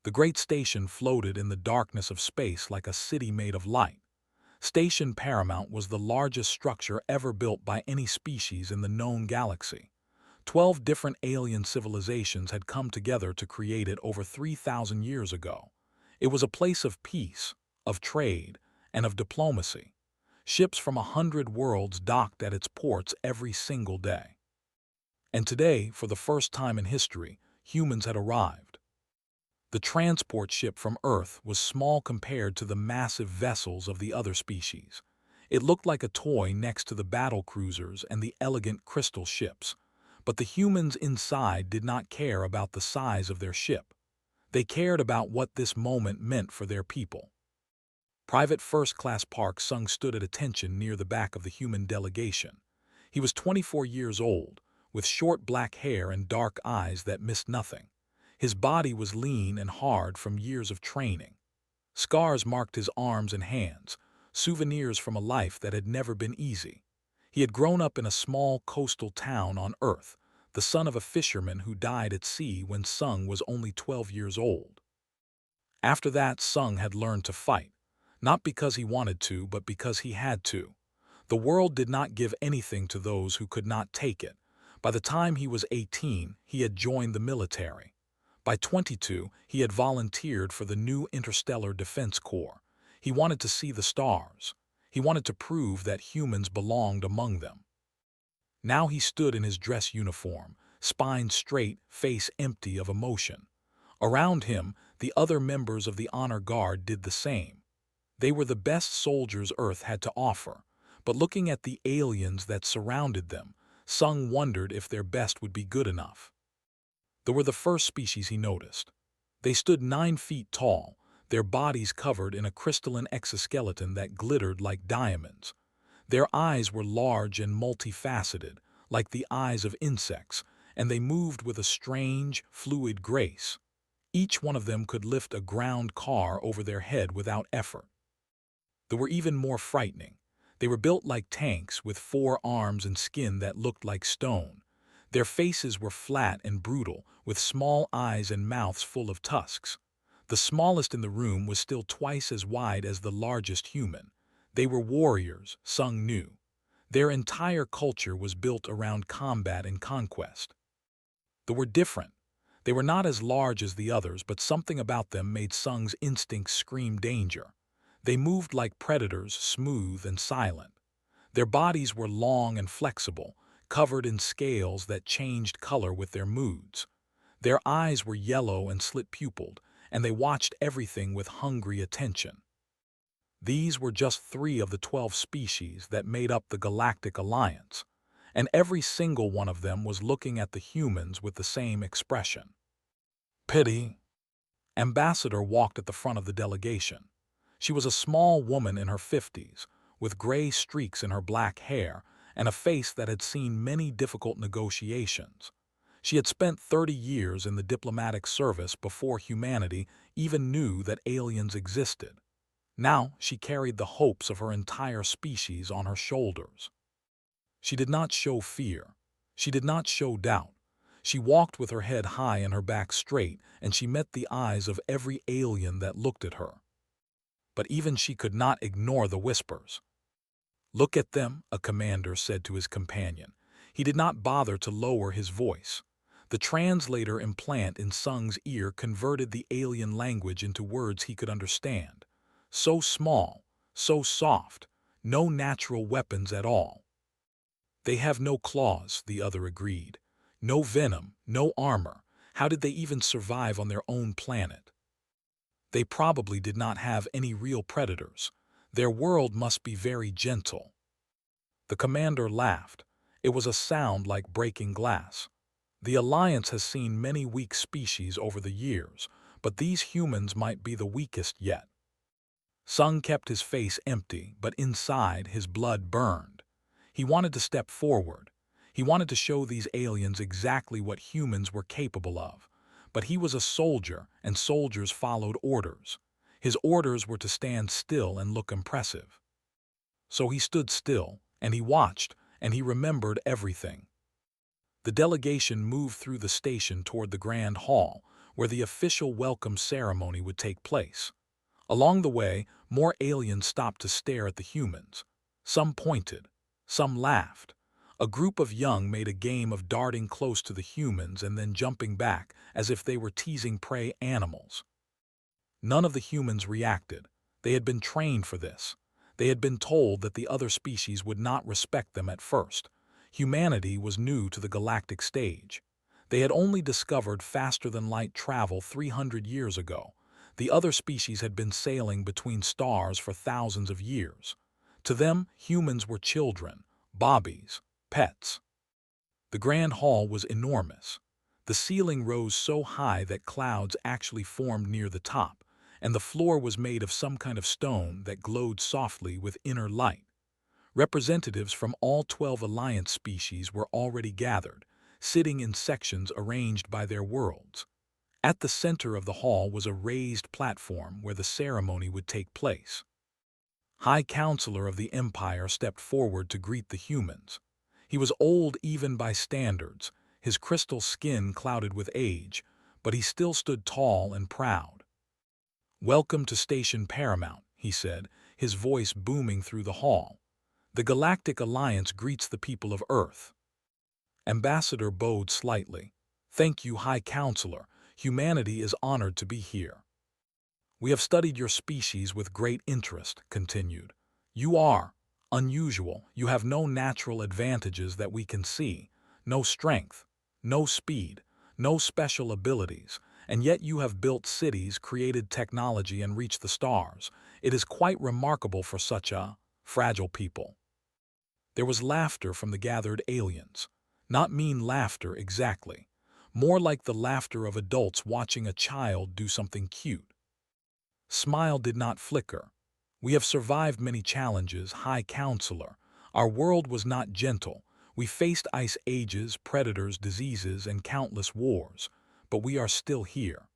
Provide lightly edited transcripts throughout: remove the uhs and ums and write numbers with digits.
The great station floated in the darkness of space like a city made of light. Station Paramount was the largest structure ever built by any species in the known galaxy. 12 different alien civilizations had come together to create it over 3,000 years ago. It was a place of peace, of trade, and of diplomacy. Ships from 100 worlds docked at its ports every single day. And today, for the first time in history, humans had arrived. The transport ship from Earth was small compared to the massive vessels of the other species. It looked like a toy next to the battle cruisers and the elegant crystal ships. But the humans inside did not care about the size of their ship. They cared about what this moment meant for their people. Private First Class Park Sung stood at attention near the back of the human delegation. He was 24 years old, with short black hair and dark eyes that missed nothing. His body was lean and hard from years of training. Scars marked his arms and hands, souvenirs from a life that had never been easy. He had grown up in a small coastal town on Earth, the son of a fisherman who died at sea when Sung was only 12 years old. After that, Sung had learned to fight, not because he wanted to, but because he had to. The world did not give anything to those who could not take it. By the time he was 18, he had joined the military. By 22, he had volunteered for the new Interstellar Defense Corps. He wanted to see the stars. He wanted to prove that humans belonged among them. Now he stood in his dress uniform, spine straight, face empty of emotion. Around him, the other members of the honor guard did the same. They were the best soldiers Earth had to offer, but looking at the aliens that surrounded them, Sung wondered if their best would be good enough. They were the first species he noticed. They stood 9 feet tall, their bodies covered in a crystalline exoskeleton that glittered like diamonds. Their eyes were large and multifaceted, like the eyes of insects, and they moved with a strange, fluid grace. Each one of them could lift a ground car over their head without effort. They were even more frightening. They were built like tanks with 4 arms and skin that looked like stone. Their faces were flat and brutal, with small eyes and mouths full of tusks. The smallest in the room was still twice as wide as the largest human. They were warriors, Sung knew. Their entire culture was built around combat and conquest. They were different. They were not as large as the others, but something about them made Sung's instincts scream danger. They moved like predators, smooth and silent. Their bodies were long and flexible, covered in scales that changed color with their moods. Their eyes were yellow and slit-pupiled, and they watched everything with hungry attention. These were just 3 of the 12 species that made up the Galactic Alliance, and every single one of them was looking at the humans with the same expression. Pity. Ambassador walked at the front of the delegation. She was a small woman in her 50s, with gray streaks in her black hair and a face that had seen many difficult negotiations. She had spent 30 years in the diplomatic service before humanity even knew that aliens existed. Now she carried the hopes of her entire species on her shoulders. She did not show fear. She did not show doubt. She walked with her head high and her back straight, and she met the eyes of every alien that looked at her. But even she could not ignore the whispers. "Look at them," a commander said to his companion. He did not bother to lower his voice. The translator implant in Sung's ear converted the alien language into words he could understand. So small, so soft, no natural weapons at all. "They have no claws," the other agreed. "No venom, no armor. How did they even survive on their own planet?" "They probably did not have any real predators. Their world must be very gentle." The commander laughed. It was a sound like breaking glass. "The Alliance has seen many weak species over the years, but these humans might be the weakest yet." Sung kept his face empty, but inside his blood burned. He wanted to step forward. He wanted to show these aliens exactly what humans were capable of. But he was a soldier, and soldiers followed orders. His orders were to stand still and look impressive. So he stood still, and he watched, and he remembered everything. The delegation moved through the station toward the Grand Hall, where the official welcome ceremony would take place. Along the way, more aliens stopped to stare at the humans. Some pointed, some laughed. A group of young made a game of darting close to the humans and then jumping back as if they were teasing prey animals. None of the humans reacted. They had been trained for this. They had been told that the other species would not respect them at first. Humanity was new to the galactic stage. They had only discovered faster-than-light travel 300 years ago. The other species had been sailing between stars for thousands of years. To them, humans were children, bobbies, pets. The grand hall was enormous. The ceiling rose so high that clouds actually formed near the top, and the floor was made of some kind of stone that glowed softly with inner light. Representatives from all 12 Alliance species were already gathered, sitting in sections arranged by their worlds. At the center of the hall was a raised platform where the ceremony would take place. High Counselor of the Empire stepped forward to greet the humans. He was old even by standards, his crystal skin clouded with age, but he still stood tall and proud. "Welcome to Station Paramount," he said, his voice booming through the hall. "The Galactic Alliance greets the people of Earth." Ambassador bowed slightly. "Thank you, High Counselor. Humanity is honored to be here." "We have studied your species with great interest," continued. "You are unusual. You have no natural advantages that we can see, no strength, no speed, no special abilities, and yet you have built cities, created technology, and reached the stars. It is quite remarkable for such a fragile people." There was laughter from the gathered aliens. Not mean laughter exactly. More like the laughter of adults watching a child do something cute. Smile did not flicker. "We have survived many challenges, High Counselor. Our world was not gentle. We faced ice ages, predators, diseases, and countless wars. But we are still here."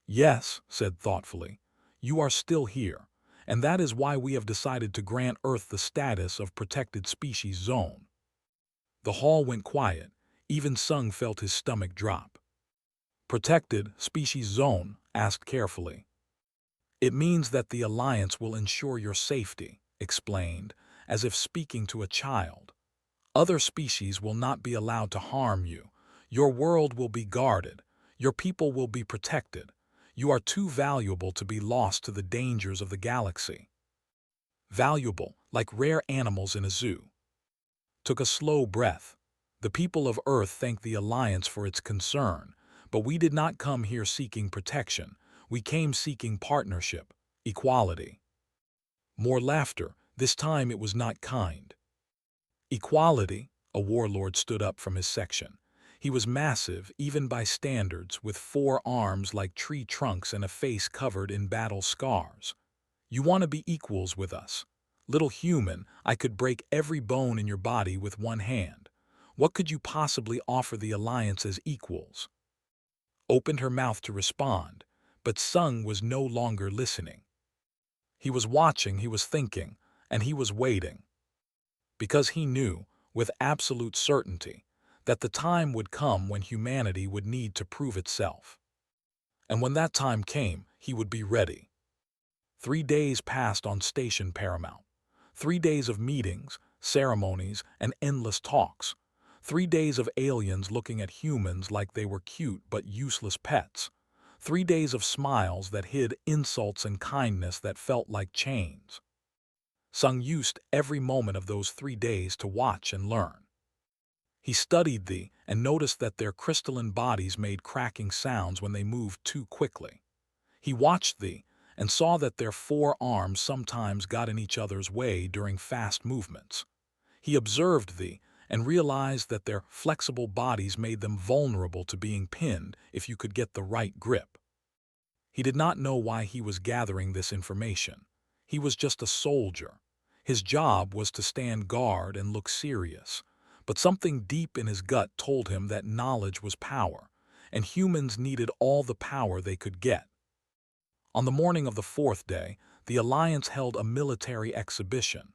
"Yes," said thoughtfully, "you are still here. And that is why we have decided to grant Earth the status of Protected Species Zone." The hall went quiet. Even Sung felt his stomach drop. "Protected Species Zone?" asked carefully. "It means that the Alliance will ensure your safety," explained, as if speaking to a child. "Other species will not be allowed to harm you. Your world will be guarded. Your people will be protected. You are too valuable to be lost to the dangers of the galaxy." Valuable, like rare animals in a zoo. Took a slow breath. The people of Earth thank the Alliance for its concern, but we did not come here seeking protection. We came seeking partnership, equality. More laughter. This time it was not kind. "Equality?" A warlord stood up from his section. He was massive, even by standards, with 4 arms like tree trunks and a face covered in battle scars. "You want to be equals with us? Little human, I could break every bone in your body with one hand. What could you possibly offer the Alliance as equals?" Opened her mouth to respond, but Sung was no longer listening. He was watching, he was thinking, and he was waiting. Because he knew, with absolute certainty, that the time would come when humanity would need to prove itself. And when that time came, he would be ready. 3 days passed on Station Paramount. 3 days of meetings, ceremonies, and endless talks. 3 days of aliens looking at humans like they were cute but useless pets. 3 days of smiles that hid insults and kindness that felt like chains. Sung used every moment of those 3 days to watch and learn. He studied thee and noticed that their crystalline bodies made cracking sounds when they moved too quickly. He watched thee and saw that their 4 arms sometimes got in each other's way during fast movements. He observed thee and realized that their flexible bodies made them vulnerable to being pinned if you could get the right grip. He did not know why he was gathering this information. He was just a soldier. His job was to stand guard and look serious. But something deep in his gut told him that knowledge was power, and humans needed all the power they could get. On the morning of the 4th day, the Alliance held a military exhibition.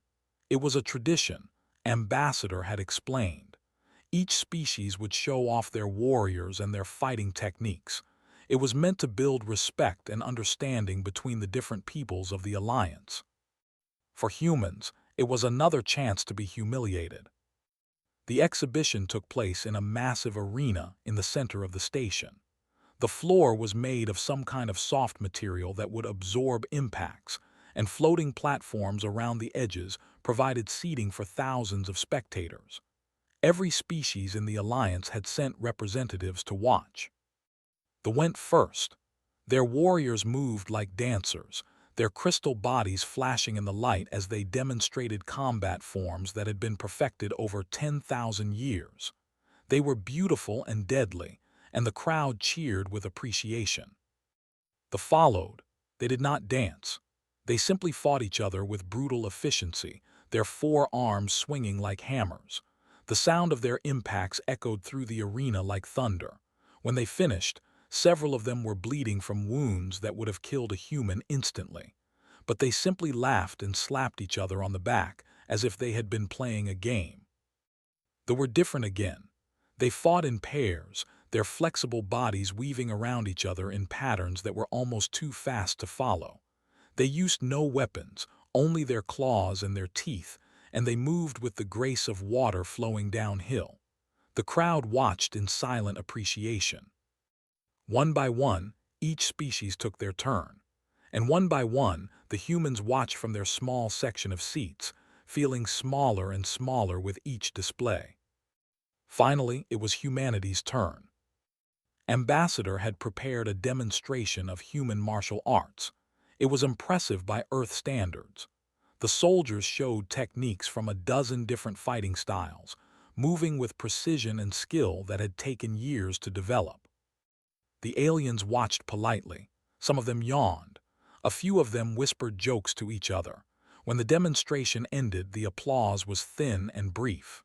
It was a tradition, Ambassador had explained. Each species would show off their warriors and their fighting techniques. It was meant to build respect and understanding between the different peoples of the Alliance. For humans, it was another chance to be humiliated. The exhibition took place in a massive arena in the center of the station. The floor was made of some kind of soft material that would absorb impacts, and floating platforms around the edges provided seating for thousands of spectators. Every species in the Alliance had sent representatives to watch. The went first. Their warriors moved like dancers, their crystal bodies flashing in the light as they demonstrated combat forms that had been perfected over 10,000 years. They were beautiful and deadly, and the crowd cheered with appreciation. The followed. They did not dance. They simply fought each other with brutal efficiency, their forearms swinging like hammers. The sound of their impacts echoed through the arena like thunder. When they finished, several of them were bleeding from wounds that would have killed a human instantly. But they simply laughed and slapped each other on the back as if they had been playing a game. They were different again. They fought in pairs, their flexible bodies weaving around each other in patterns that were almost too fast to follow. They used no weapons, only their claws and their teeth, and they moved with the grace of water flowing downhill. The crowd watched in silent appreciation. One by one, each species took their turn. And one by one, the humans watched from their small section of seats, feeling smaller and smaller with each display. Finally, it was humanity's turn. Ambassador had prepared a demonstration of human martial arts. It was impressive by Earth standards. The soldiers showed techniques from a dozen different fighting styles, moving with precision and skill that had taken years to develop. The aliens watched politely. Some of them yawned. A few of them whispered jokes to each other. When the demonstration ended, the applause was thin and brief.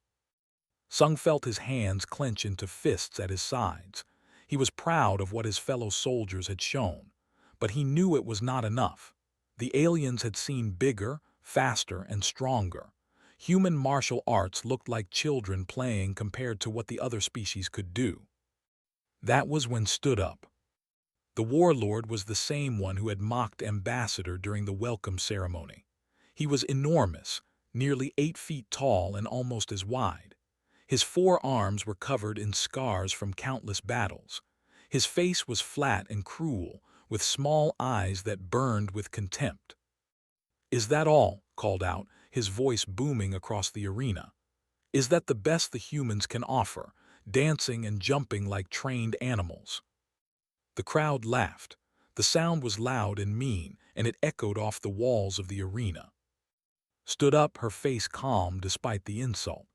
Sung felt his hands clench into fists at his sides. He was proud of what his fellow soldiers had shown, but he knew it was not enough. The aliens had seen bigger, faster, and stronger. Human martial arts looked like children playing compared to what the other species could do. That was when stood up. The warlord was the same one who had mocked Ambassador during the welcome ceremony. He was enormous, nearly 8 feet tall and almost as wide. His forearms were covered in scars from countless battles. His face was flat and cruel, with small eyes that burned with contempt. "Is that all?" called out, his voice booming across the arena. "Is that the best the humans can offer, dancing and jumping like trained animals?" The crowd laughed. The sound was loud and mean, and it echoed off the walls of the arena. Stood up, her face calm despite the insult.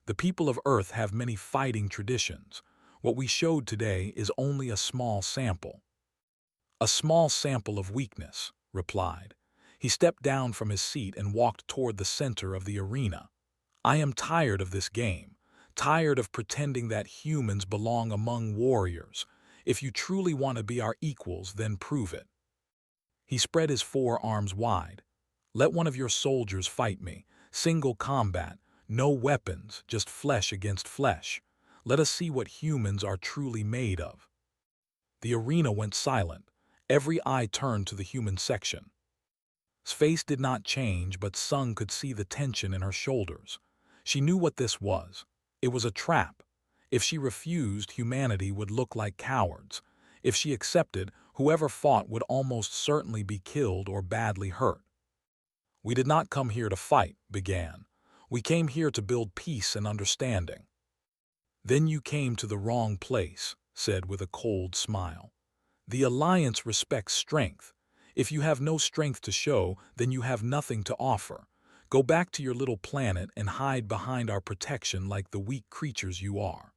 "The people of Earth have many fighting traditions. What we showed today is only a small sample." "A small sample of weakness," replied. He stepped down from his seat and walked toward the center of the arena. "I am tired of this game, tired of pretending that humans belong among warriors. If you truly want to be our equals, then prove it." He spread his forearms wide. "Let one of your soldiers fight me. Single combat. No weapons, just flesh against flesh. Let us see what humans are truly made of." The arena went silent. Every eye turned to the human section. His face did not change, but Sung could see the tension in her shoulders. She knew what this was. It was a trap. If she refused, humanity would look like cowards. If she accepted, whoever fought would almost certainly be killed or badly hurt. "We did not come here to fight," began. "We came here to build peace and understanding." "Then you came to the wrong place," said with a cold smile. "The Alliance respects strength. If you have no strength to show, then you have nothing to offer. Go back to your little planet and hide behind our protection like the weak creatures you are."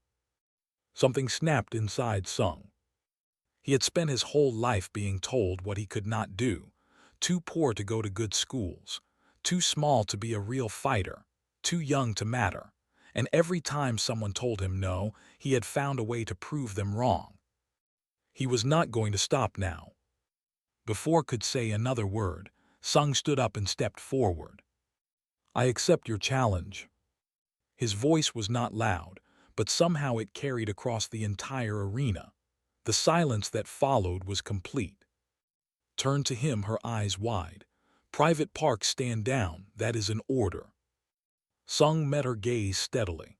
Something snapped inside Sung. He had spent his whole life being told what he could not do. Too poor to go to good schools. Too small to be a real fighter. Too young to matter. And every time someone told him no, he had found a way to prove them wrong. He was not going to stop now. Before could say another word, Sung stood up and stepped forward. "I accept your challenge." His voice was not loud, but somehow it carried across the entire arena. The silence that followed was complete. Turned to him, her eyes wide. "Private Park, stand down, that is an order." Sung met her gaze steadily.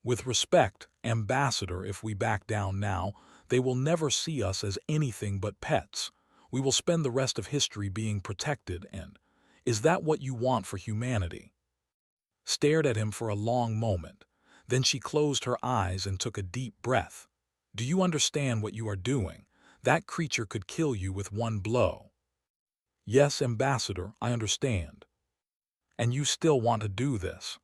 "With respect, Ambassador, if we back down now, they will never see us as anything but pets. We will spend the rest of history being protected, and is that what you want for humanity?" Stared at him for a long moment. Then she closed her eyes and took a deep breath. "Do you understand what you are doing? That creature could kill you with one blow." "Yes, Ambassador, I understand." "And you still want to do this?"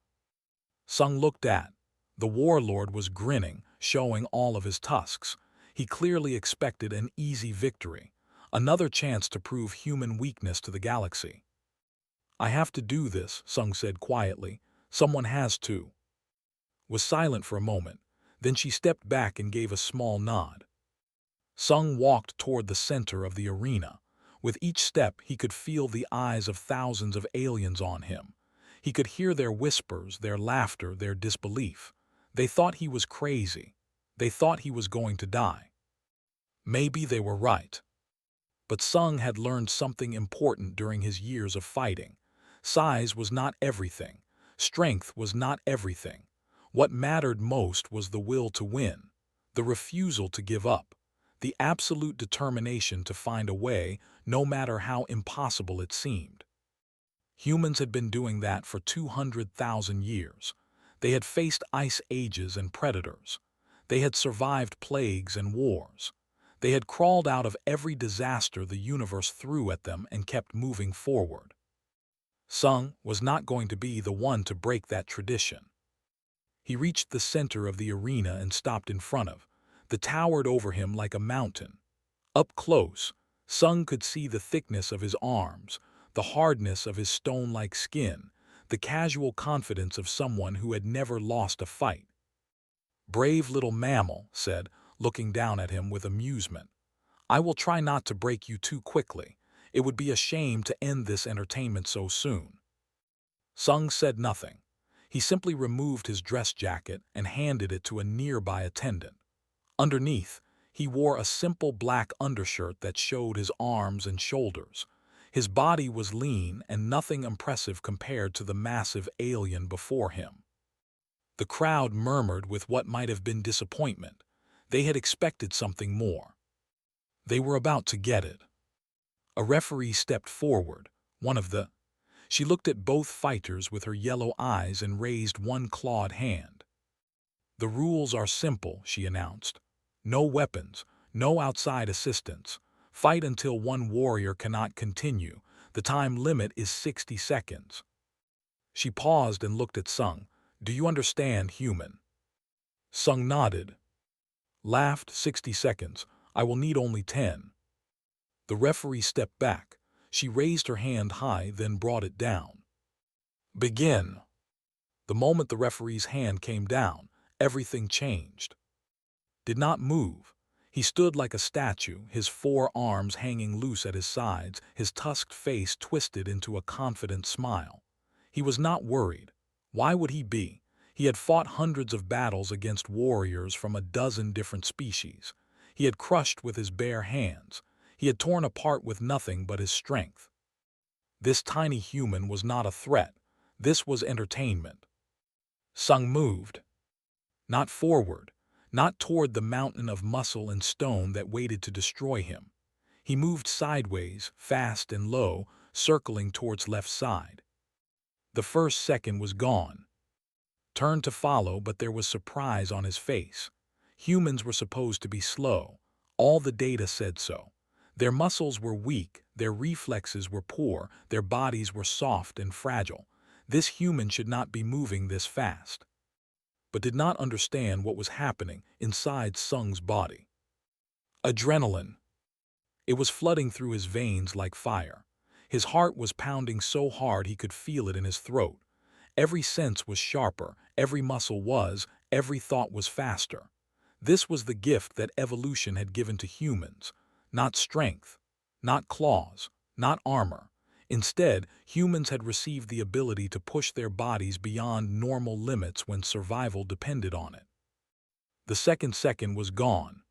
Sung looked at. The warlord was grinning, showing all of his tusks. He clearly expected an easy victory, another chance to prove human weakness to the galaxy. "I have to do this," Sung said quietly. "Someone has to." Was silent for a moment. Then she stepped back and gave a small nod. Sung walked toward the center of the arena. With each step, he could feel the eyes of thousands of aliens on him. He could hear their whispers, their laughter, their disbelief. They thought he was crazy. They thought he was going to die. Maybe they were right. But Sung had learned something important during his years of fighting. Size was not everything. Strength was not everything. What mattered most was the will to win, the refusal to give up, the absolute determination to find a way, no matter how impossible it seemed. Humans had been doing that for 200,000 years. They had faced ice ages and predators. They had survived plagues and wars. They had crawled out of every disaster the universe threw at them and kept moving forward. Sung was not going to be the one to break that tradition. He reached the center of the arena and stopped in front of that towered over him like a mountain. Up close, Sung could see the thickness of his arms, the hardness of his stone-like skin, the casual confidence of someone who had never lost a fight. "Brave little mammal," said, looking down at him with amusement. "I will try not to break you too quickly. It would be a shame to end this entertainment so soon." Sung said nothing. He simply removed his dress jacket and handed it to a nearby attendant. Underneath, he wore a simple black undershirt that showed his arms and shoulders. His body was lean and nothing impressive compared to the massive alien before him. The crowd murmured with what might have been disappointment. They had expected something more. They were about to get it. A referee stepped forward, one of the... She looked at both fighters with her yellow eyes and raised one clawed hand. "The rules are simple," she announced. "No weapons, no outside assistance. Fight until one warrior cannot continue. The time limit is 60 seconds. She paused and looked at Sung. "Do you understand, human?" Sung nodded. Laughed. 60 seconds. I will need only 10. The referee stepped back. She raised her hand high, then brought it down. "Begin." The moment the referee's hand came down, everything changed. Did not move. He stood like a statue, his 4 arms hanging loose at his sides, his tusked face twisted into a confident smile. He was not worried. Why would he be? He had fought hundreds of battles against warriors from a dozen different species. He had crushed with his bare hands. He had torn apart with nothing but his strength. This tiny human was not a threat. This was entertainment. Sung moved. Not forward, not toward the mountain of muscle and stone that waited to destroy him. He moved sideways, fast and low, circling towards left side. The first second was gone. Turned to follow, but there was surprise on his face. Humans were supposed to be slow. All the data said so. Their muscles were weak, their reflexes were poor, their bodies were soft and fragile. This human should not be moving this fast. But did not understand what was happening inside Sung's body. Adrenaline. It was flooding through his veins like fire. His heart was pounding so hard he could feel it in his throat. Every sense was sharper, every muscle was, every thought was faster. This was the gift that evolution had given to humans. Not strength, not claws, not armor. Instead, humans had received the ability to push their bodies beyond normal limits when survival depended on it. The second was gone.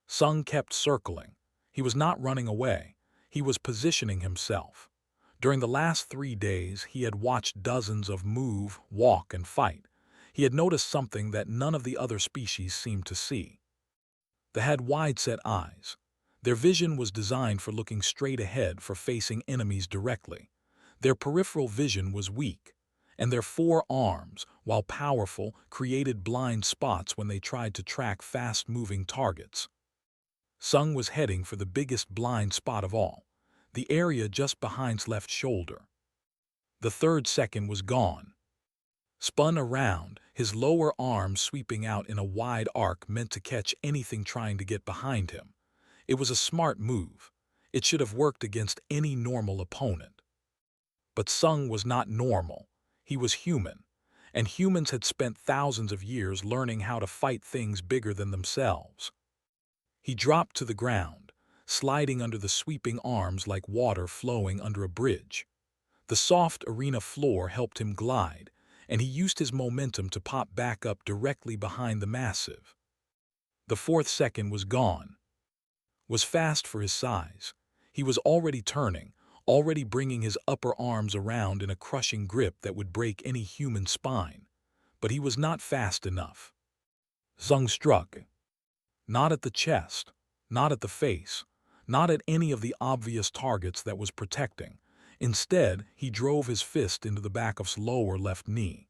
Sung kept circling. He was not running away. He was positioning himself. During the last 3 days, he had watched dozens of move, walk, and fight. He had noticed something that none of the other species seemed to see. They had wide-set eyes. Their vision was designed for looking straight ahead, for facing enemies directly. Their peripheral vision was weak, and their 4 arms, while powerful, created blind spots when they tried to track fast-moving targets. Sung was heading for the biggest blind spot of all, the area just behind his left shoulder. The 3rd second was gone. Spun around, his lower arms sweeping out in a wide arc meant to catch anything trying to get behind him. It was a smart move. It should have worked against any normal opponent. But Sung was not normal. He was human, and humans had spent thousands of years learning how to fight things bigger than themselves. He dropped to the ground, sliding under the sweeping arms like water flowing under a bridge. The soft arena floor helped him glide, and he used his momentum to pop back up directly behind the massive. The 4th second was gone. Was fast for his size. He was already turning, already bringing his upper arms around in a crushing grip that would break any human spine. But he was not fast enough. Sung struck. Not at the chest, not at the face, not at any of the obvious targets that was protecting. Instead, he drove his fist into the back of his lower left knee.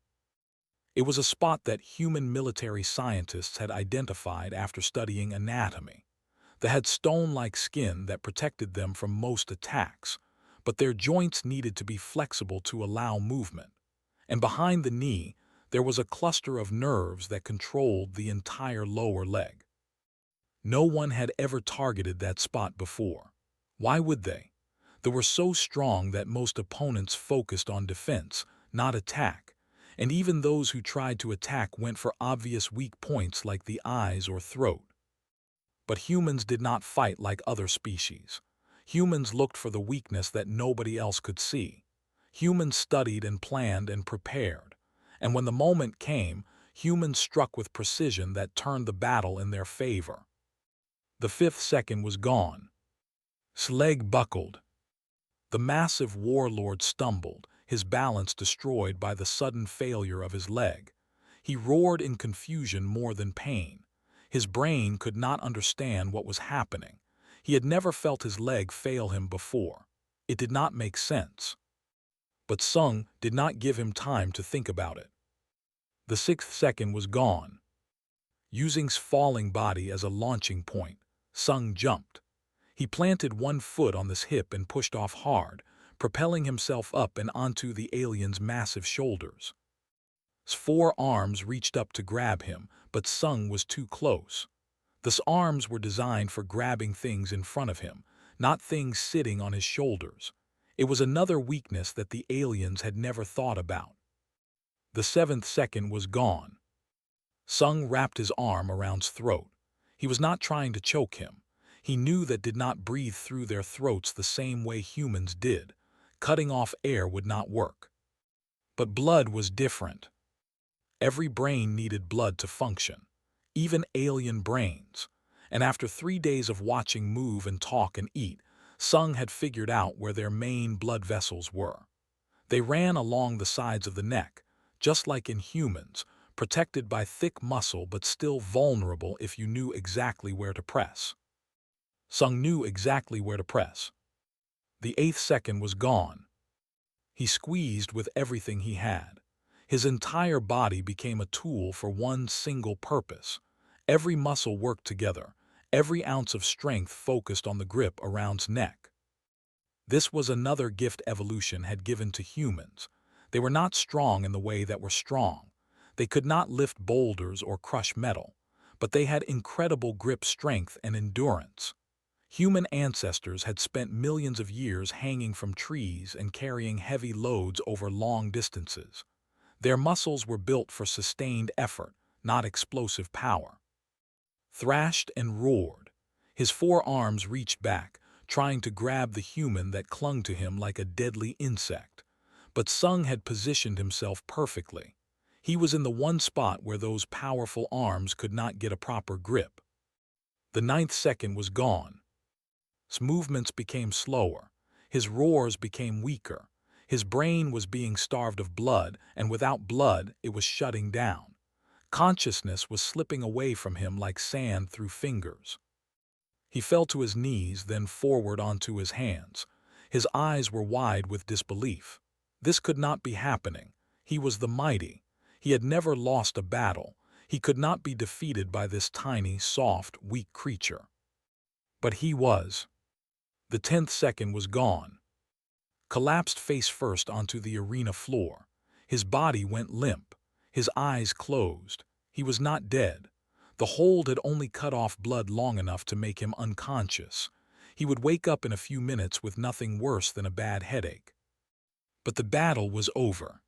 It was a spot that human military scientists had identified after studying anatomy. They had stone-like skin that protected them from most attacks, but their joints needed to be flexible to allow movement. And behind the knee, there was a cluster of nerves that controlled the entire lower leg. No one had ever targeted that spot before. Why would they? They were so strong that most opponents focused on defense, not attack, and even those who tried to attack went for obvious weak points like the eyes or throat. But humans did not fight like other species. Humans looked for the weakness that nobody else could see. Humans studied and planned and prepared. And when the moment came, humans struck with precision that turned the battle in their favor. The 5th second was gone. His leg buckled. The massive warlord stumbled, his balance destroyed by the sudden failure of his leg. He roared in confusion more than pain. His brain could not understand what was happening. He had never felt his leg fail him before. It did not make sense. But Sung did not give him time to think about it. The 6th second was gone. Using his falling body as a launching point, Sung jumped. He planted one foot on this hip and pushed off hard, propelling himself up and onto the alien's massive shoulders. His 4 arms reached up to grab him, but Sung was too close. These arms were designed for grabbing things in front of him, not things sitting on his shoulders. It was another weakness that the aliens had never thought about. The 7th second was gone. Sung wrapped his arm around his throat. He was not trying to choke him. He knew that did not breathe through their throats the same way humans did. Cutting off air would not work. But blood was different. Every brain needed blood to function, even alien brains. And after 3 days of watching move and talk and eat, Sung had figured out where their main blood vessels were. They ran along the sides of the neck, just like in humans, protected by thick muscle but still vulnerable if you knew exactly where to press. Sung knew exactly where to press. The 8th second was gone. He squeezed with everything he had. His entire body became a tool for one single purpose. Every muscle worked together, every ounce of strength focused on the grip around his neck. This was another gift evolution had given to humans. They were not strong in the way that were strong. They could not lift boulders or crush metal, but they had incredible grip strength and endurance. Human ancestors had spent millions of years hanging from trees and carrying heavy loads over long distances. Their muscles were built for sustained effort, not explosive power. Thrashed and roared. His 4 arms reached back, trying to grab the human that clung to him like a deadly insect. But Sung had positioned himself perfectly. He was in the one spot where those powerful arms could not get a proper grip. The ninth second was gone. His movements became slower. His roars became weaker. His brain was being starved of blood, and without blood, it was shutting down. Consciousness was slipping away from him like sand through fingers. He fell to his knees, then forward onto his hands. His eyes were wide with disbelief. This could not be happening. He was the mighty. He had never lost a battle. He could not be defeated by this tiny, soft, weak creature. But he was. The 10th second was gone. Collapsed face first onto the arena floor. His body went limp. His eyes closed. He was not dead. The hold had only cut off blood long enough to make him unconscious. He would wake up in a few minutes with nothing worse than a bad headache. But the battle was over.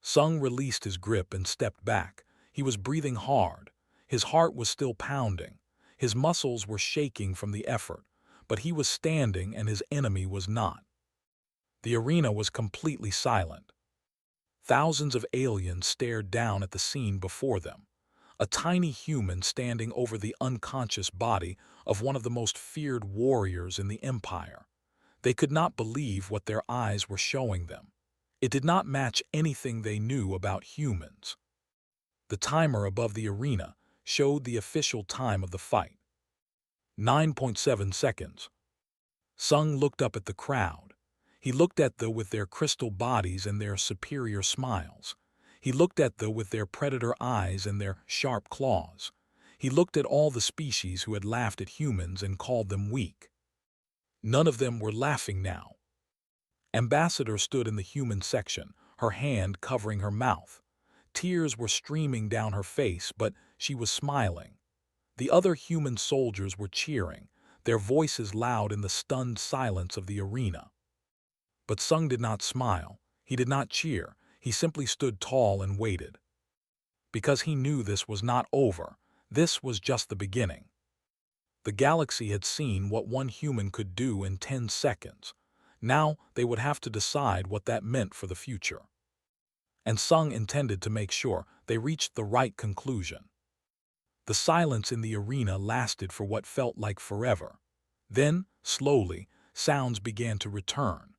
Sung released his grip and stepped back. He was breathing hard. His heart was still pounding. His muscles were shaking from the effort, but he was standing and his enemy was not. The arena was completely silent. Thousands of aliens stared down at the scene before them. A tiny human standing over the unconscious body of one of the most feared warriors in the Empire. They could not believe what their eyes were showing them. It did not match anything they knew about humans. The timer above the arena showed the official time of the fight. 9.7 seconds. Sung looked up at the crowd. He looked at them with their crystal bodies and their superior smiles. He looked at them with their predator eyes and their sharp claws. He looked at all the species who had laughed at humans and called them weak. None of them were laughing now. Ambassador stood in the human section, her hand covering her mouth. Tears were streaming down her face, but she was smiling. The other human soldiers were cheering, their voices loud in the stunned silence of the arena. But Sung did not smile. He did not cheer. He simply stood tall and waited. Because he knew this was not over. This was just the beginning. The galaxy had seen what one human could do in 10 seconds. Now they would have to decide what that meant for the future. And Sung intended to make sure they reached the right conclusion. The silence in the arena lasted for what felt like forever. Then, slowly, sounds began to return.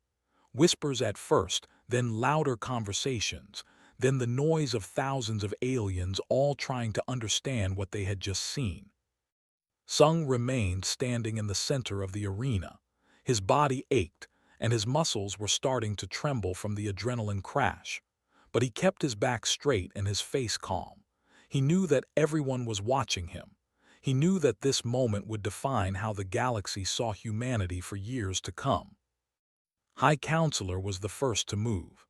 Whispers at first, then louder conversations, then the noise of thousands of aliens all trying to understand what they had just seen. Sung remained standing in the center of the arena. His body ached, and his muscles were starting to tremble from the adrenaline crash. But he kept his back straight and his face calm. He knew that everyone was watching him. He knew that this moment would define how the galaxy saw humanity for years to come. High Counselor was the first to move.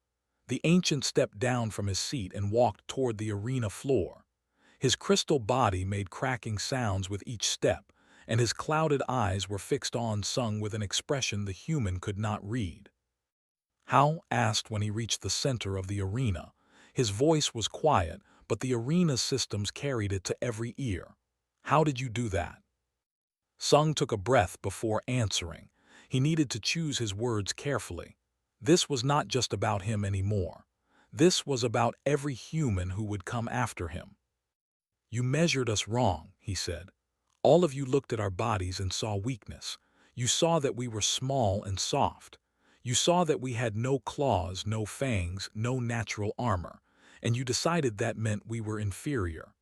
The ancient stepped down from his seat and walked toward the arena floor. His crystal body made cracking sounds with each step, and his clouded eyes were fixed on Sung with an expression the human could not read. How? Asked when he reached the center of the arena. His voice was quiet, but the arena's systems carried it to every ear. How did you do that? Sung took a breath before answering. He needed to choose his words carefully. This was not just about him anymore. This was about every human who would come after him. You measured us wrong, he said. All of you looked at our bodies and saw weakness. You saw that we were small and soft. You saw that we had no claws, no fangs, no natural armor, and you decided that meant we were inferior.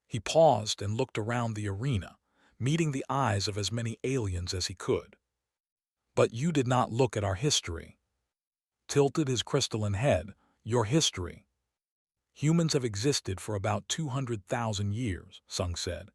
He paused and looked around the arena, meeting the eyes of as many aliens as he could. But you did not look at our history. Tilted his crystalline head, your history. Humans have existed for about 200,000 years, Sung said.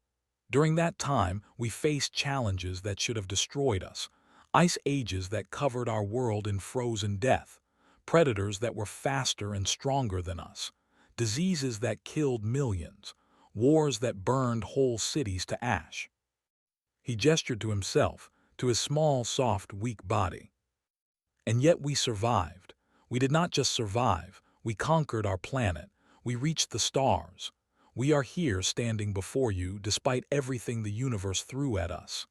During that time, we faced challenges that should have destroyed us. Ice ages that covered our world in frozen death. Predators that were faster and stronger than us. Diseases that killed millions. Wars that burned whole cities to ash. He gestured to himself, to his small, soft, weak body. And yet we survived. We did not just survive, we conquered our planet. We reached the stars. We are here standing before you despite everything the universe threw at us.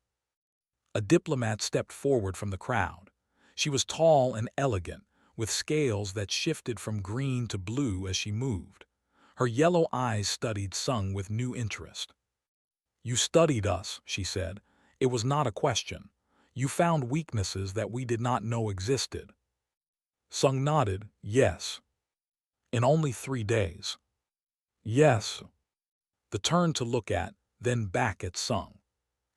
A diplomat stepped forward from the crowd. She was tall and elegant, with scales that shifted from green to blue as she moved. Her yellow eyes studied Sung with new interest. You studied us, she said. It was not a question. You found weaknesses that we did not know existed. Sung nodded, yes. In only 3 days. Yes. The turn to look at, then back at Sung.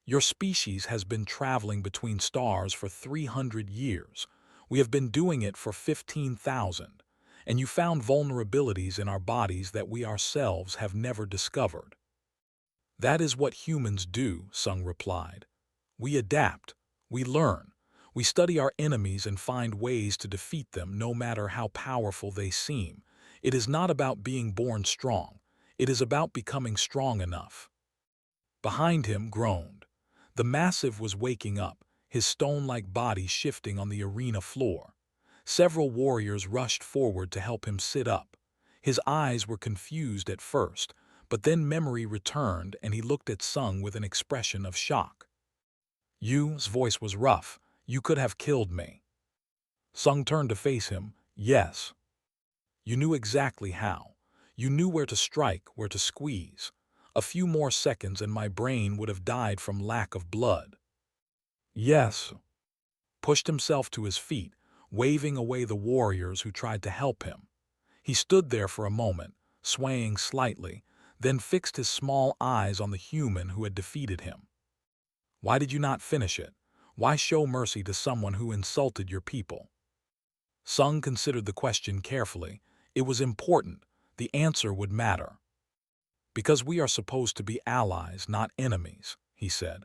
Your species has been traveling between stars for 300 years. We have been doing it for 15,000. And you found vulnerabilities in our bodies that we ourselves have never discovered. That is what humans do, Sung replied. We adapt. We learn. We study our enemies and find ways to defeat them no matter how powerful they seem. It is not about being born strong. It is about becoming strong enough. Behind him groaned. The massive was waking up, his stone-like body shifting on the arena floor. Several warriors rushed forward to help him sit up. His eyes were confused at first, but then memory returned and he looked at Sung with an expression of shock. His voice was rough. You could have killed me. Sung turned to face him. Yes. You knew exactly how. You knew where to strike, where to squeeze. A few more seconds and my brain would have died from lack of blood. Yes. Pushed himself to his feet, waving away the warriors who tried to help him. He stood there for a moment, swaying slightly, then fixed his small eyes on the human who had defeated him. Why did you not finish it? Why show mercy to someone who insulted your people? Sung considered the question carefully. It was important. The answer would matter. Because we are supposed to be allies, not enemies, he said.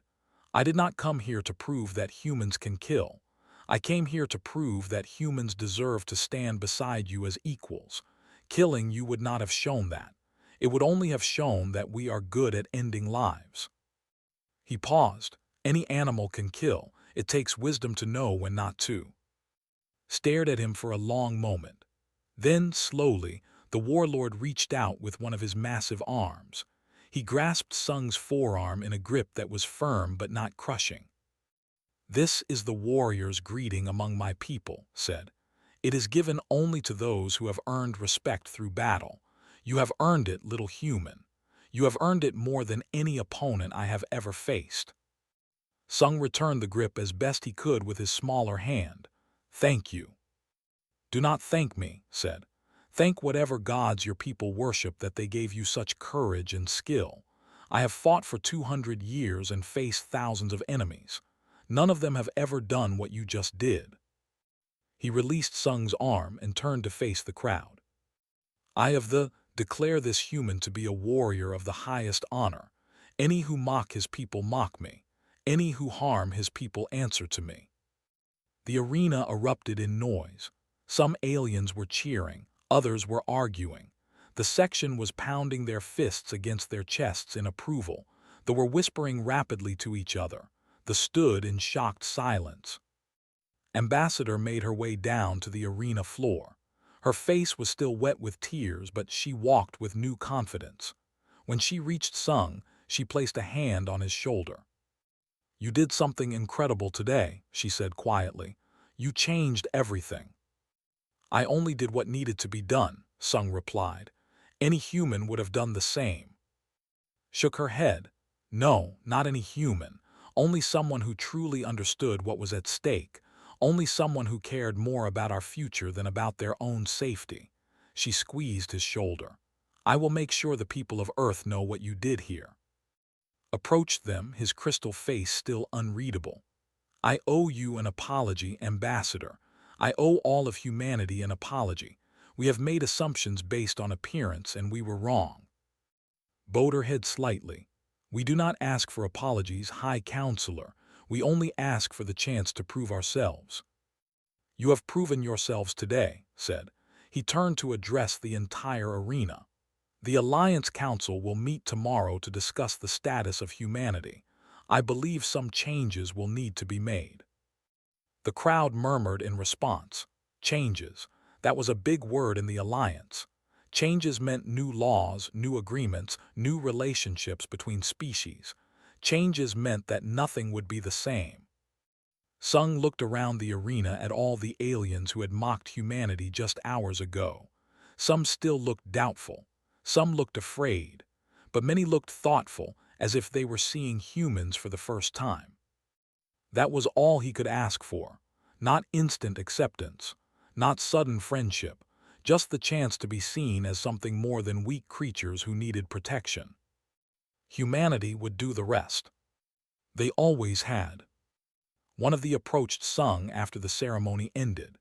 I did not come here to prove that humans can kill. I came here to prove that humans deserve to stand beside you as equals. Killing you would not have shown that. It would only have shown that we are good at ending lives. He paused. Any animal can kill. It takes wisdom to know when not to. Stared at him for a long moment. Then, slowly, the warlord reached out with one of his massive arms. He grasped Sung's forearm in a grip that was firm but not crushing. This is the warrior's greeting among my people, said. It is given only to those who have earned respect through battle. You have earned it, little human. You have earned it more than any opponent I have ever faced. Sung returned the grip as best he could with his smaller hand. Thank you. Do not thank me, said. Thank whatever gods your people worship that they gave you such courage and skill. I have fought for 200 years and faced thousands of enemies. None of them have ever done what you just did. He released Sung's arm and turned to face the crowd. Declare this human to be a warrior of the highest honor. Any who mock his people mock me. Any who harm his people answer to me. The arena erupted in noise. Some aliens were cheering, others were arguing. The section was pounding their fists against their chests in approval. They were whispering rapidly to each other. They stood in shocked silence. Ambassador made her way down to the arena floor. Her face was still wet with tears, but she walked with new confidence. When she reached Sung, she placed a hand on his shoulder. You did something incredible today, she said quietly. You changed everything. I only did what needed to be done, Sung replied. Any human would have done the same. Shook her head. No, not any human. Only someone who truly understood what was at stake. Only someone who cared more about our future than about their own safety. She squeezed his shoulder. I will make sure the people of Earth know what you did here. Approached them, his crystal face still unreadable. I owe you an apology, Ambassador. I owe all of humanity an apology. We have made assumptions based on appearance, and we were wrong. Bowed her head slightly. We do not ask for apologies, High Counselor. We only ask for the chance to prove ourselves. You have proven yourselves today, said. He turned to address the entire arena. The Alliance Council will meet tomorrow to discuss the status of humanity. I believe some changes will need to be made. The crowd murmured in response. Changes. That was a big word in the Alliance. Changes meant new laws, new agreements, new relationships between species. Changes meant that nothing would be the same. Sung looked around the arena at all the aliens who had mocked humanity just hours ago. Some still looked doubtful. Some looked afraid. But many looked thoughtful, as if they were seeing humans for the first time. That was all he could ask for. Not instant acceptance, not sudden friendship, just the chance to be seen as something more than weak creatures who needed protection. Humanity would do the rest. They always had. One of the approached sung after the ceremony ended.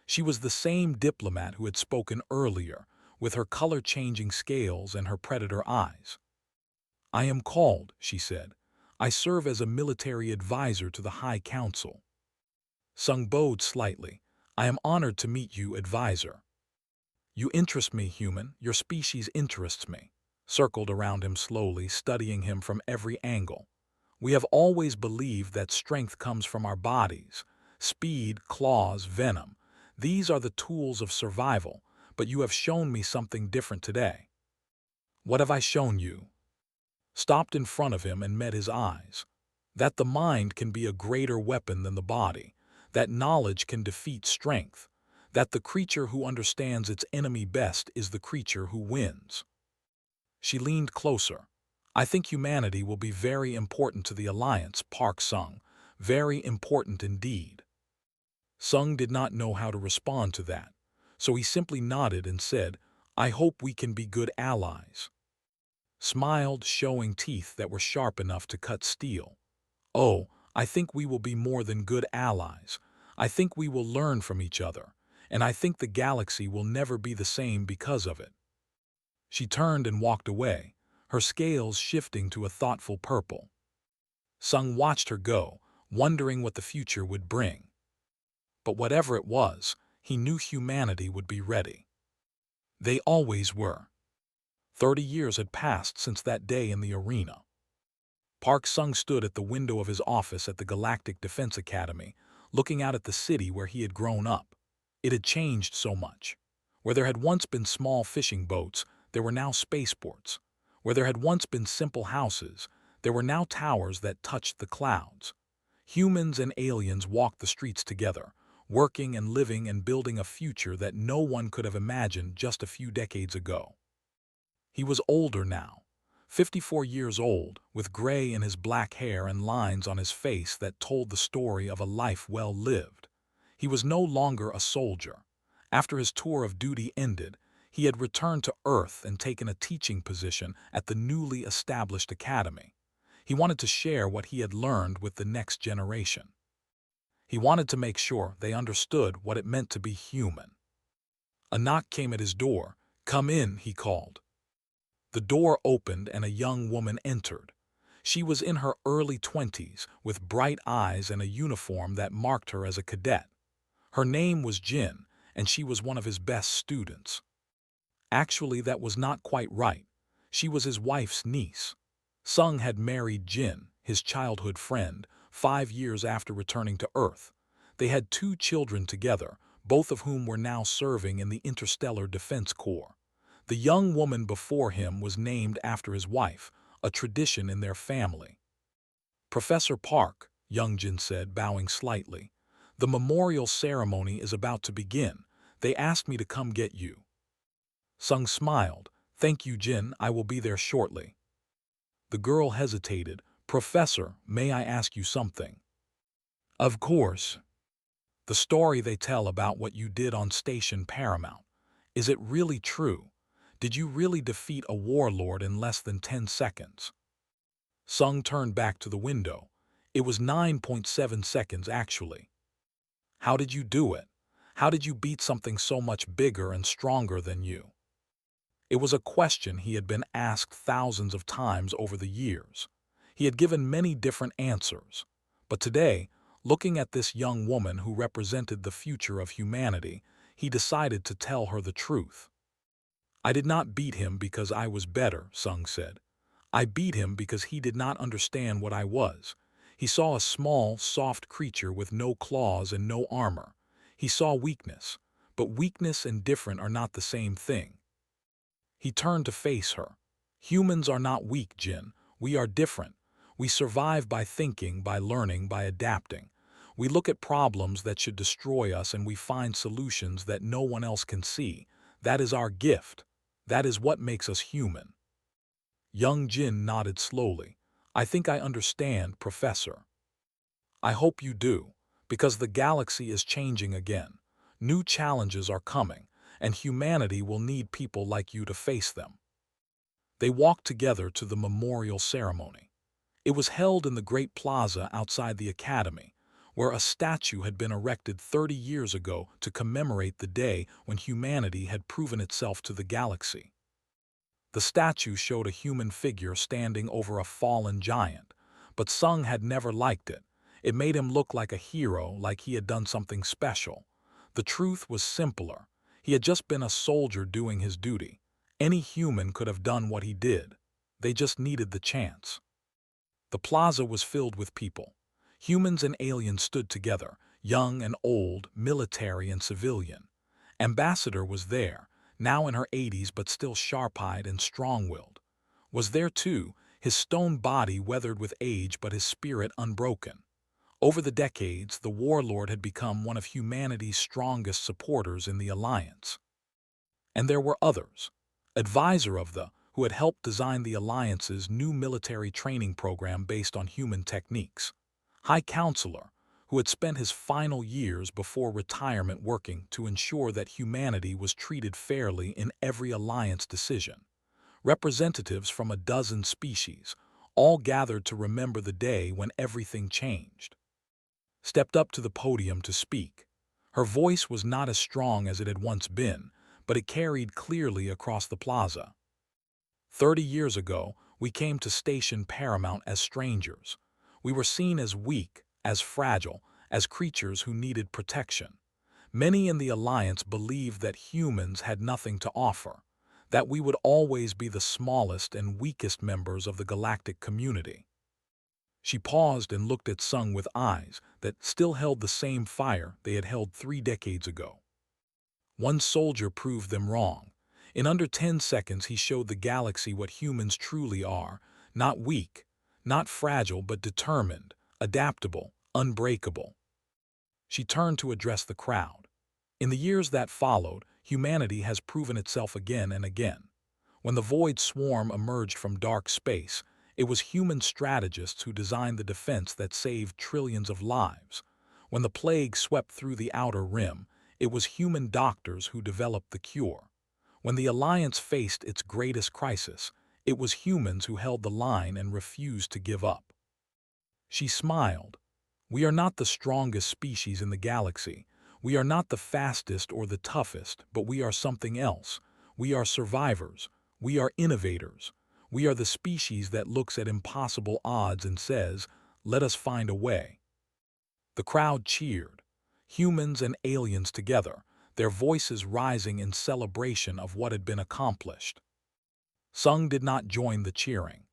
She was the same diplomat who had spoken earlier, with her color-changing scales and her predator eyes. "I am called," she said. "I serve as a military advisor to the High Council." Sung bowed slightly. "I am honored to meet you, advisor." "You interest me, human. Your species interests me." Circled around him slowly, studying him from every angle. "We have always believed that strength comes from our bodies. Speed, claws, venom. These are the tools of survival, but you have shown me something different today." "What have I shown you?" Stopped in front of him and met his eyes. "That the mind can be a greater weapon than the body. That knowledge can defeat strength. That the creature who understands its enemy best is the creature who wins." She leaned closer. "I think humanity will be very important to the Alliance," Park sung. "Very important indeed." Sung did not know how to respond to that, so he simply nodded and said, "I hope we can be good allies." Smiled, showing teeth that were sharp enough to cut steel. "Oh, I think we will be more than good allies. I think we will learn from each other, and I think the galaxy will never be the same because of it." She turned and walked away, her scales shifting to a thoughtful purple. Sung watched her go, wondering what the future would bring. But whatever it was, he knew humanity would be ready. They always were. 30 years had passed since that day in the arena. Park Sung stood at the window of his office at the Galactic Defense Academy, looking out at the city where he had grown up. It had changed so much. Where there had once been small fishing boats, there were now spaceports. Where there had once been simple houses, there were now towers that touched the clouds. Humans and aliens walked the streets together, working and living and building a future that no one could have imagined just a few decades ago. He was older now, 54 years old, with gray in his black hair and lines on his face that told the story of a life well lived. He was no longer a soldier. After his tour of duty ended, he had returned to Earth and taken a teaching position at the newly established academy. He wanted to share what he had learned with the next generation. He wanted to make sure they understood what it meant to be human. A knock came at his door. "Come in," he called. The door opened and a young woman entered. She was in her early 20s, with bright eyes and a uniform that marked her as a cadet. Her name was Jin, and she was one of his best students. Actually, that was not quite right. She was his wife's niece. Sung had married Jin, his childhood friend, 5 years after returning to Earth. They had 2 children together, both of whom were now serving in the Interstellar Defense Corps. The young woman before him was named after his wife, a tradition in their family. "Professor Park," young Jin said, bowing slightly, "the memorial ceremony is about to begin. They asked me to come get you." Sung smiled. "Thank you, Jin, I will be there shortly." The girl hesitated. "Professor, may I ask you something?" "Of course." "The story they tell about what you did on Station Paramount, is it really true? Did you really defeat a warlord in less than 10 seconds? Sung turned back to the window. "It was 9.7 seconds, actually." "How did you do it? How did you beat something so much bigger and stronger than you?" It was a question he had been asked thousands of times over the years. He had given many different answers. But today, looking at this young woman who represented the future of humanity, he decided to tell her the truth. "I did not beat him because I was better," Sung said. "I beat him because he did not understand what I was. He saw a small, soft creature with no claws and no armor. He saw weakness, but weakness and different are not the same thing." He turned to face her. "Humans are not weak, Jin. We are different. We survive by thinking, by learning, by adapting. We look at problems that should destroy us and we find solutions that no one else can see. That is our gift. That is what makes us human." Young Jin nodded slowly. I think I understand, Professor. I hope you do, because the galaxy is changing again. New challenges are coming, and humanity will need people like you to face them. They walked together to the memorial ceremony. It was held in the great plaza outside the academy, where a statue had been erected 30 years ago to commemorate the day when humanity had proven itself to the galaxy. The statue showed a human figure standing over a fallen giant, but Sung had never liked it. It made him look like a hero, like he had done something special. The truth was simpler. He had just been a soldier doing his duty. Any human could have done what he did. They just needed the chance. The plaza was filled with people. Humans and aliens stood together, young and old, military and civilian. Ambassador was there, now in her 80s but still sharp-eyed and strong-willed. Was there too, his stone body weathered with age but his spirit unbroken. Over the decades, the warlord had become one of humanity's strongest supporters in the Alliance. And there were others. Advisor of the, who had helped design the Alliance's new military training program based on human techniques. High Counselor, who had spent his final years before retirement working to ensure that humanity was treated fairly in every Alliance decision. Representatives from a dozen species, all gathered to remember the day when everything changed. Stepped up to the podium to speak. Her voice was not as strong as it had once been, but it carried clearly across the plaza. 30 years ago, we came to Station Paramount as strangers. We were seen as weak, as fragile, as creatures who needed protection. Many in the Alliance believed that humans had nothing to offer, that we would always be the smallest and weakest members of the galactic community. She paused and looked at Sung with eyes that still held the same fire they had held 3 decades ago. One soldier proved them wrong. In under 10 seconds he showed the galaxy what humans truly are, not weak, not fragile but determined, adaptable, unbreakable. She turned to address the crowd. In the years that followed, humanity has proven itself again and again. When the Void Swarm emerged from dark space, it was human strategists who designed the defense that saved trillions of lives. When the plague swept through the Outer Rim, it was human doctors who developed the cure. When the Alliance faced its greatest crisis, it was humans who held the line and refused to give up. She smiled. We are not the strongest species in the galaxy. We are not the fastest or the toughest, but we are something else. We are survivors. We are innovators. We are the species that looks at impossible odds and says, "Let us find a way." The crowd cheered. Humans and aliens together, their voices rising in celebration of what had been accomplished. Sung did not join the cheering.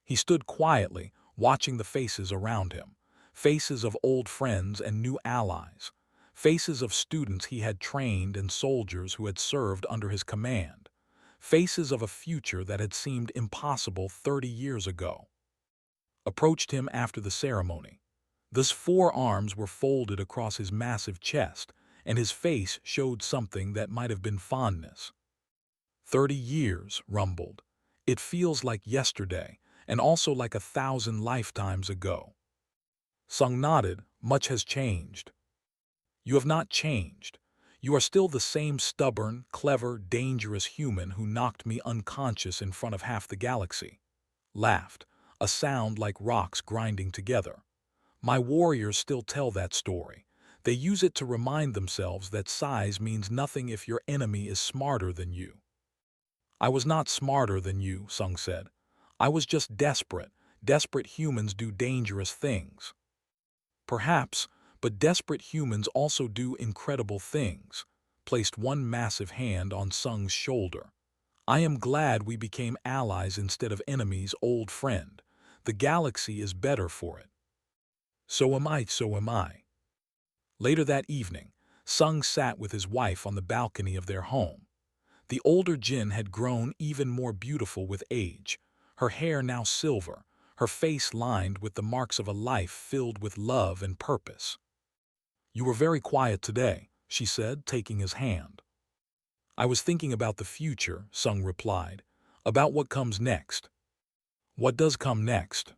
He stood quietly, watching the faces around him, faces of old friends and new allies, faces of students he had trained and soldiers who had served under his command, faces of a future that had seemed impossible 30 years ago. Approached him after the ceremony. Thus 4 arms were folded across his massive chest, and his face showed something that might have been fondness. 30 years, rumbled. It feels like yesterday, and also like 1,000 lifetimes ago. Sung nodded. Much has changed. You have not changed. You are still the same stubborn, clever, dangerous human who knocked me unconscious in front of half the galaxy. Laughed, a sound like rocks grinding together. My warriors still tell that story. They use it to remind themselves that size means nothing if your enemy is smarter than you. I was not smarter than you, Sung said. I was just desperate. Desperate humans do dangerous things. Perhaps, but desperate humans also do incredible things. Placed one massive hand on Sung's shoulder. I am glad we became allies instead of enemies, old friend. The galaxy is better for it. So am I, so am I. Later that evening, Sung sat with his wife on the balcony of their home. The older Jin had grown even more beautiful with age, her hair now silver, her face lined with the marks of a life filled with love and purpose. You were very quiet today, she said, taking his hand. I was thinking about the future, Sung replied, about what comes next. What does come next?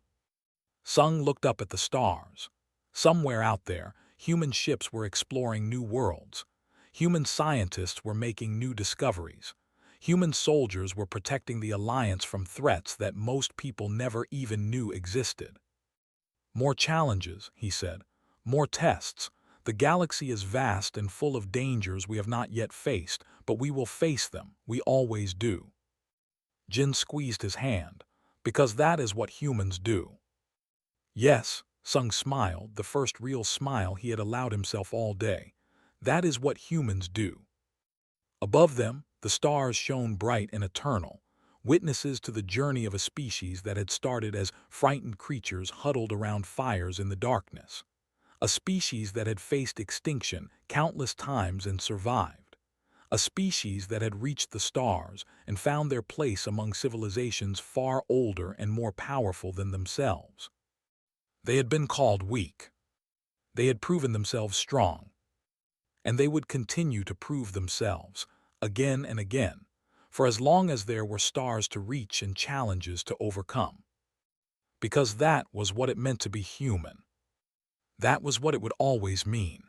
Sung looked up at the stars. Somewhere out there, human ships were exploring new worlds. Human scientists were making new discoveries. Human soldiers were protecting the Alliance from threats that most people never even knew existed. More challenges, he said. More tests. The galaxy is vast and full of dangers we have not yet faced, but we will face them. We always do. Jin squeezed his hand, because that is what humans do. Yes, Sung smiled, the first real smile he had allowed himself all day. That is what humans do. Above them, the stars shone bright and eternal, witnesses to the journey of a species that had started as frightened creatures huddled around fires in the darkness. A species that had faced extinction countless times and survived. A species that had reached the stars and found their place among civilizations far older and more powerful than themselves. They had been called weak. They had proven themselves strong. And they would continue to prove themselves, again and again, for as long as there were stars to reach and challenges to overcome. Because that was what it meant to be human. That was what it would always mean.